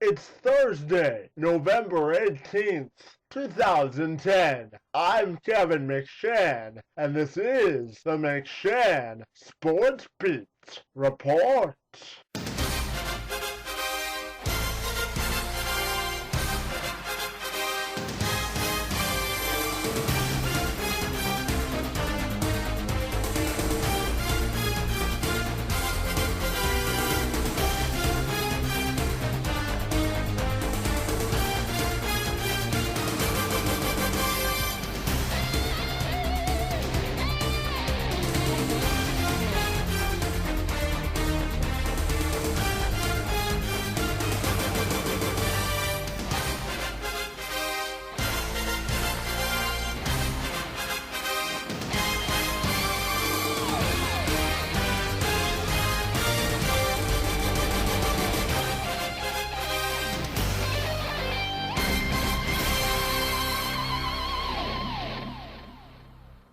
It's Thursday, November 18th, 2010. I'm Kevin McShann, and this is the McShann Sports Beat Report.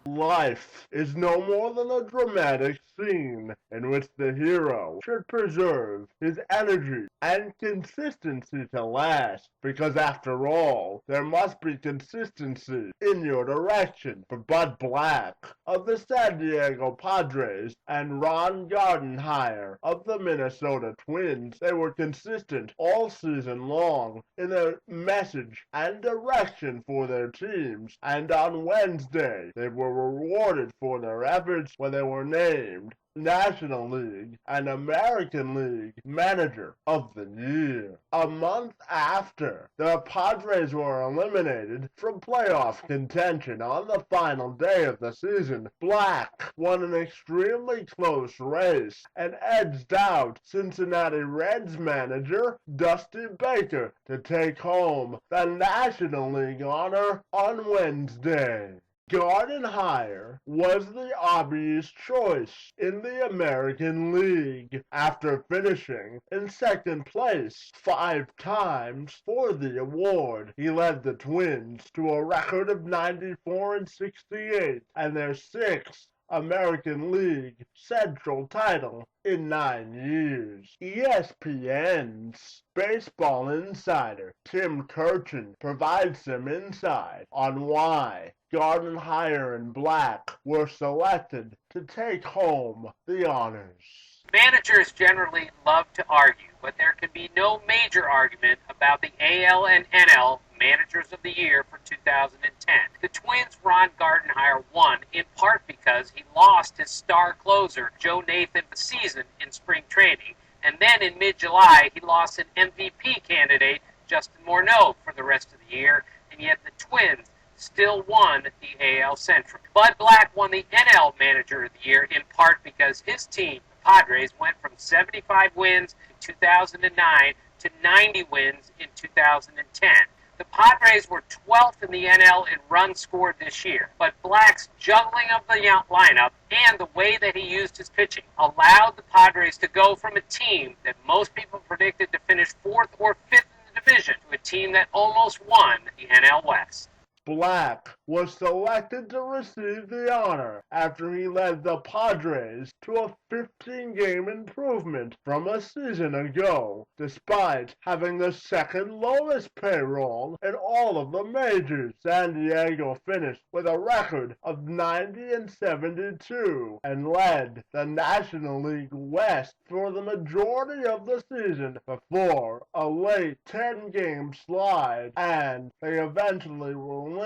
Life is no more than a dramatic scene in which the hero should preserve his energy and consistency to last, because after all, there must be consistency in your direction. For Bud Black of the San Diego Padres and Ron Gardenhire of the Minnesota Twins, they were consistent all season long in their message and direction for their teams, and on Wednesday they were rewarded for their efforts when they were named National League and American League Manager of the Year. A month after the Padres were eliminated from playoff contention on the final day of the season, Black won an extremely close race and edged out Cincinnati Reds manager Dusty Baker to take home the National League honor on Wednesday. Gardenhire was the obvious choice in the American League after finishing in second place 5 times for the award. He led the Twins to a record of 94-68 and their 6th American League Central title in 9 years. ESPN's baseball insider Tim Kurchin provides some insight on why Gardenhire and Black were selected to take home the honors. Managers generally love to argue, but there can be no major argument about the AL and NL Managers of the Year for 2010. The Twins' Ron Gardenhire won in part because he lost his star closer, Joe Nathan, the season in spring training, and then in mid-July he lost an MVP candidate, Justin Morneau, for the rest of the year, and yet the Twins still won the AL Central. Bud Black won the NL Manager of the Year in part because his team, the Padres, went from 75 wins in 2009 to 90 wins in 2010. The Padres were 12th in the NL in runs scored this year, but Black's juggling of the lineup and the way that he used his pitching allowed the Padres to go from a team that most people predicted to finish 4th or 5th in the division to a team that almost won the NL West. Black was selected to receive the honor after he led the Padres to a 15-game improvement from a season ago, despite having the second lowest payroll in all of the majors. San Diego finished with a record of 90-72 and led the National League West for the majority of the season before a late 10-game slide, and they eventually relinquished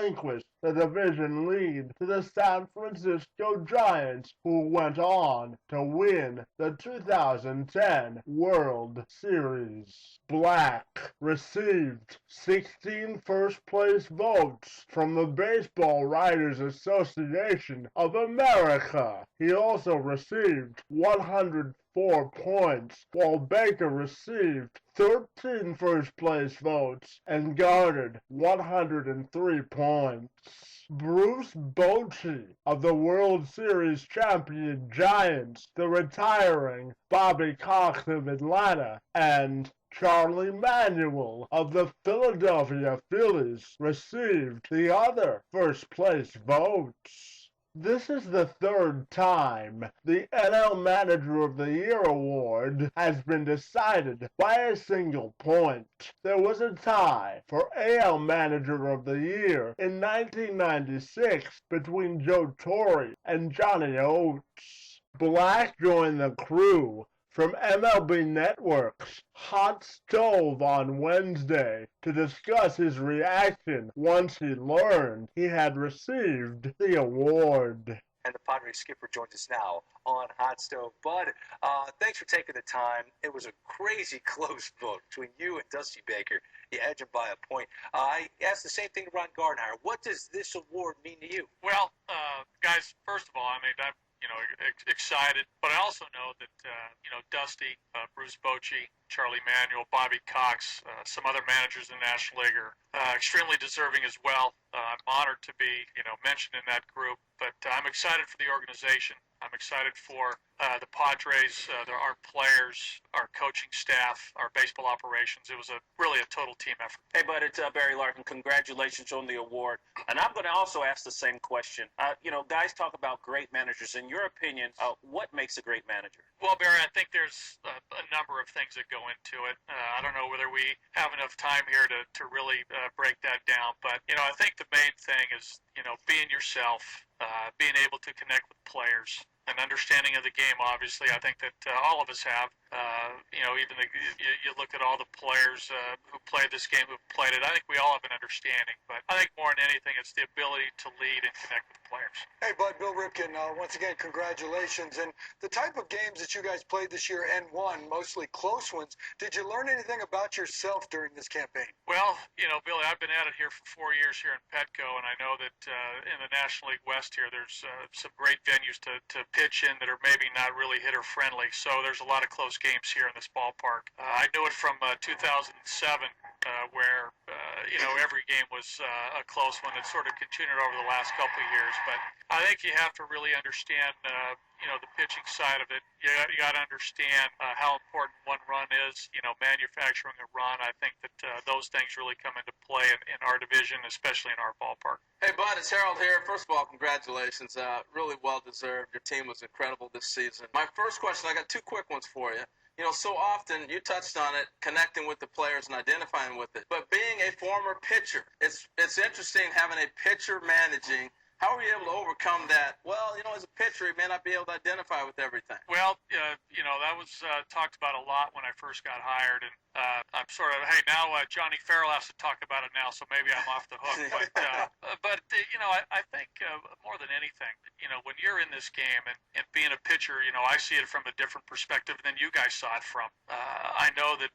the division lead to the San Francisco Giants, who went on to win the 2010 World Series. Black received 16 first-place votes from the Baseball Writers Association of America. He also received 104 points, while Baker received 13 first-place votes and garnered 103 points. Bruce Bochy of the World Series champion Giants, the retiring Bobby Cox of Atlanta, and Charlie Manuel of the Philadelphia Phillies received the other first-place votes. This is the third time the NL Manager of the Year award has been decided by a single point. There was a tie for AL Manager of the Year in 1996 between Joe Torre and Johnny Oates. Black joined the crew from MLB Network's Hot Stove on Wednesday to discuss his reaction once he learned he had received the award. And the Padres skipper joins us now on Hot Stove. Bud, thanks for taking the time. It was a crazy close vote between you and Dusty Baker. You edged him by a point. I asked the same thing to Ron Gardenhire. What does this award mean to you? Well, guys, first of all, I'm excited, but I also know that Dusty, Bruce Bochy, Charlie Manuel, Bobby Cox, some other managers in the National League are extremely deserving as well. I'm honored to be mentioned in that group, but I'm excited for the organization. I'm excited for the Padres, our players, our coaching staff, our baseball operations. It was really a total team effort. Hey, bud, it's Barry Larkin. Congratulations on the award. And I'm going to also ask the same question. Guys talk about great managers. In your opinion, what makes a great manager? Well, Barry, I think there's a number of things that go into it. I don't know whether we have enough time here to really break that down. But, I think the main thing is, being yourself, being able to connect with players, an understanding of the game. Obviously, I think that all of us have. Even you look at all the players who played this game, who played it. I think we all have an understanding. But I think more than anything, it's the ability to lead and connect with players. Hey, Bud, Bill Ripken, once again, congratulations. And the type of games that you guys played this year and won, mostly close ones, did you learn anything about yourself during this campaign? Well, Billy, I've been at it here for 4 years here in Petco, and I know that in the National League West here, there's some great venues to pitch in that are maybe not really hitter-friendly. So there's a lot of close games here in this ballpark. I knew it from 2007, where every game was a close one. It sort of continued over the last couple of years. But I think you have to really understand the pitching side of it. You got to understand how important one run is. Manufacturing a run. I think that those things really come into play in our division, especially in our ballpark. Hey, Bud, it's Harold here. First of all, congratulations. Really well deserved. Your team was incredible this season. My first question, I got two quick ones for you. So often, you touched on it, connecting with the players and identifying with it. But being a former pitcher, it's interesting having a pitcher managing. How were you able to overcome that? Well, as a pitcher, you may not be able to identify with everything. Well, that was talked about a lot when I first got hired, and I'm sort of, hey, now Johnny Farrell has to talk about it now, so maybe I'm off the hook. But I think more than anything, when you're in this game and being a pitcher, I see it from a different perspective than you guys saw it from. I know that,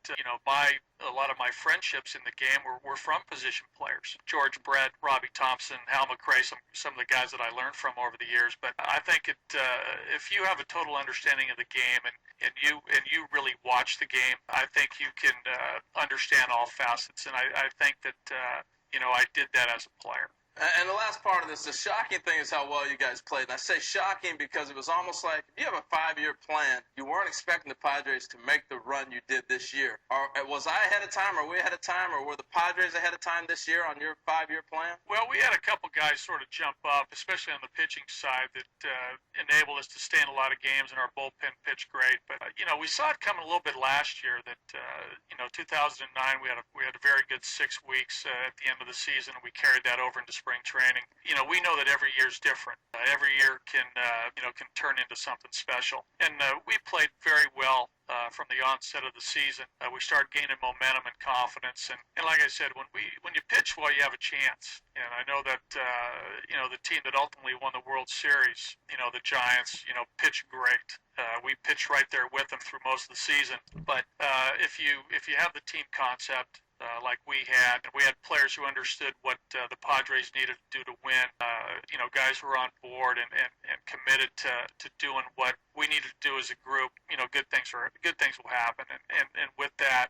a lot of my friendships in the game were from position players. George Brett, Robbie Thompson, Hal McRae, some of the guys that I learned from over the years. But I think if you have a total understanding of the game and you really watch the game, I think you can understand all facets. And I think that, I did that as a player. And the last part of this, the shocking thing is how well you guys played. And I say shocking because it was almost like if you have a 5-year plan, you weren't expecting the Padres to make the run you did this year. Was I ahead of time? Are we ahead of time? Or were the Padres ahead of time this year on your 5-year plan? Well, we had a couple guys sort of jump up, especially on the pitching side, that enabled us to stay in a lot of games, and our bullpen pitched great. But, we saw it coming a little bit last year that, 2009, we had a very good 6 weeks at the end of the season, and we carried that over into spring training. We know that every year is different. Every year can turn into something special. And we played very well from the onset of the season. We started gaining momentum and confidence. And like I said, when you pitch well, you have a chance. And I know that, the team that ultimately won the World Series, the Giants, pitched great. We pitched right there with them through most of the season. But if you have the team concept, like we had players who understood what the Padres needed to do to win. Guys who were on board and committed to doing what we needed to do as a group. Good things will happen. And with that,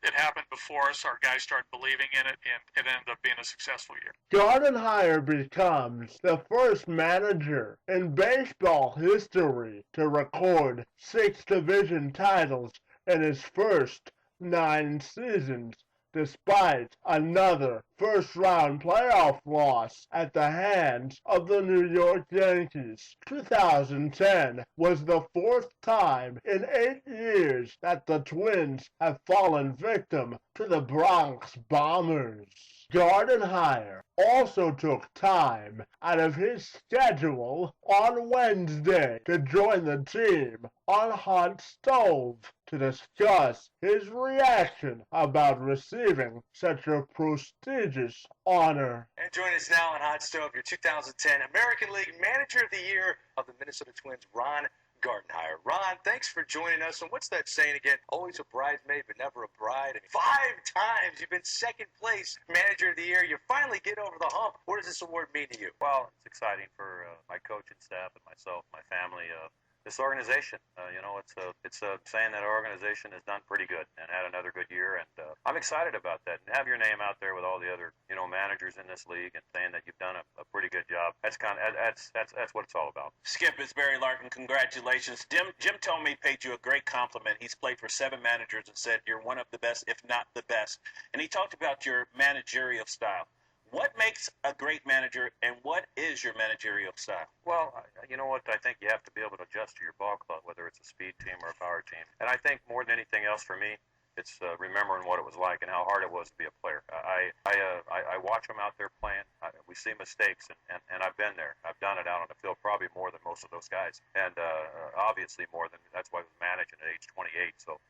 it happened before us. Our guys started believing in it, and it ended up being a successful year. Gardenhire becomes the first manager in baseball history to record 6 division titles in his first 9 seasons, despite another first-round playoff loss at the hands of the New York Yankees. 2010 was the fourth time in 8 years that the Twins have fallen victim to the Bronx Bombers. Gardenhire also took time out of his schedule on Wednesday to join the team on Hot Stove to discuss his reaction about receiving such a prestigious honor. And join us now on Hot Stove, your 2010 American League Manager of the Year of the Minnesota Twins, Ron Gardenhire. Ron, thanks for joining us. And what's that saying again? Always a bridesmaid, but never a bride. And 5 times you've been second place Manager of the Year. You finally get over the hump. What does this award mean to you? Well, it's exciting for my coaching staff and myself, my family. This organization, it's a saying that our organization has done pretty good and had another good year, and I'm excited about that. And have your name out there with all the other, managers in this league, and saying that you've done a pretty good job. That's what it's all about. Skip, it's Barry Larkin. Congratulations. Jim told me he paid you a great compliment. He's played for 7 managers and said you're one of the best, if not the best. And he talked about your managerial style. What makes a great manager, and what is your managerial style? Well, you know what? I think you have to be able to adjust to your ball club, whether it's a speed team or a power team. And I think more than anything else for me, it's remembering what it was like and how hard it was to be a player. I watch them out there playing. We see mistakes, and I've been there. I've done it out on the field probably more than most of those guys, and obviously more than that's why I was managing at age 28. So,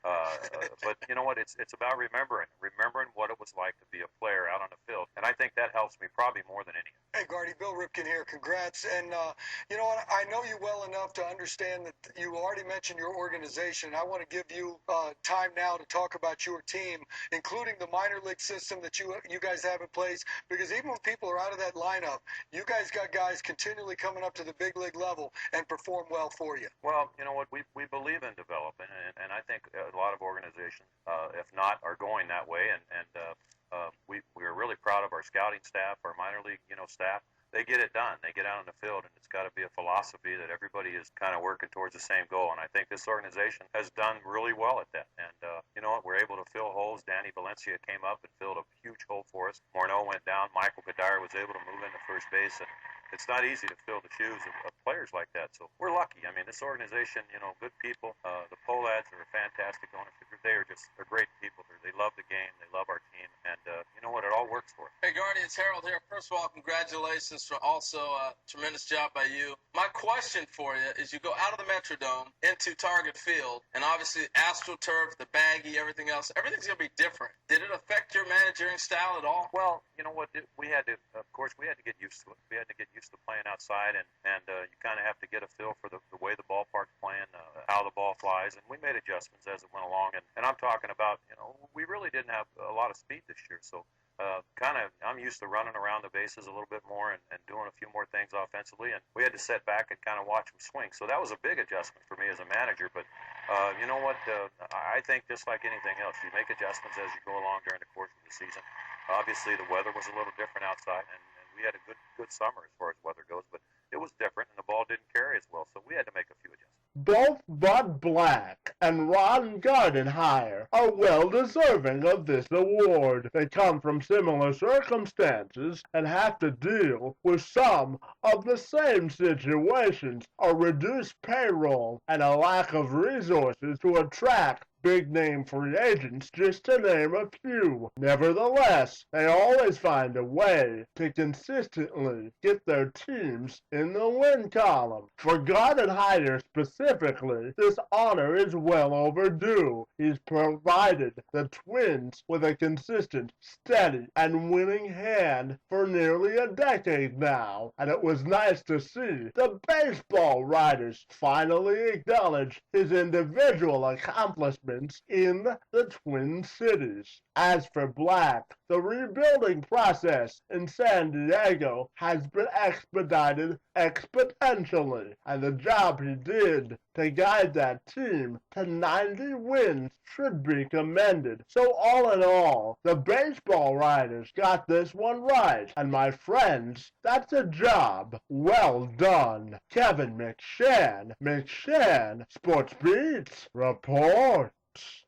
but you know what? It's about remembering what it was like to be a player out on the field, and I think that helps me probably more than anything. Hey, Gardy, Bill Ripken here. Congrats. And you know what? I know you well enough to understand that you already mentioned your organization. I want to give you time now to talk about your team, including the minor league system that you guys have in place, because even when people are out of that lineup, you guys got guys continually coming up to the big league level and perform well for you. Well, you know what, we believe in development, and I think a lot of organizations, if not, are going that way, and we are really proud of our scouting staff, our minor league staff. They get it done. They get out on the field, and it's got to be a philosophy that everybody is kind of working towards the same goal. And I think this organization has done really well at that. And you know what? We're able to fill holes. Danny Valencia came up and filled a huge hole for us. Morneau went down. Michael Kadire was able to move into first base, and it's not easy to fill the shoes of players like that. So we're lucky. I mean, this organization, good people. The Polads are fantastic owners. They're great people. They love the game. They love our team. And you know what? It all works for us. Hey, Gardy, it's Harold here. First of all, congratulations for also a tremendous job by you. My question for you is, you go out of the Metrodome into Target Field, and obviously AstroTurf, the baggy, everything else, everything's going to be different. Did it affect your managing style at all? Well, you know what? We had to get used to it. We had to get used to playing outside, and you kind of have to get a feel for the way the ballpark's playing, how the ball flies, and we made adjustments as it went along. And I'm talking about, we really didn't have a lot of speed this year, so I'm used to running around the bases a little bit more and doing a few more things offensively, and we had to sit back and kind of watch them swing. So that was a big adjustment for me as a manager, but you know what? I think just like anything else, you make adjustments as you go along during the course of the season. Obviously, the weather was a little different outside, and we had a good summer as far as weather goes, but it was different, and the ball didn't carry as well, so we had to make a few adjustments. Both Bud Black and Ron Gardenhire are well deserving of this award. They come from similar circumstances and have to deal with some of the same situations: a reduced payroll and a lack of resources to attract big-name free agents, just to name a few. Nevertheless, they always find a way to consistently get their teams in the win column. For Gardenhire specifically, this honor is well overdue. He's provided the Twins with a consistent, steady, and winning hand for nearly a decade now, and it was nice to see the baseball writers finally acknowledge his individual accomplishments in the Twin Cities. As for Black, the rebuilding process in San Diego has been expedited exponentially, and the job he did to guide that team to 90 wins should be commended. So all in all, the baseball writers got this one right, and my friends, that's a job well done. Kevin McShann, Sports Beats, reports.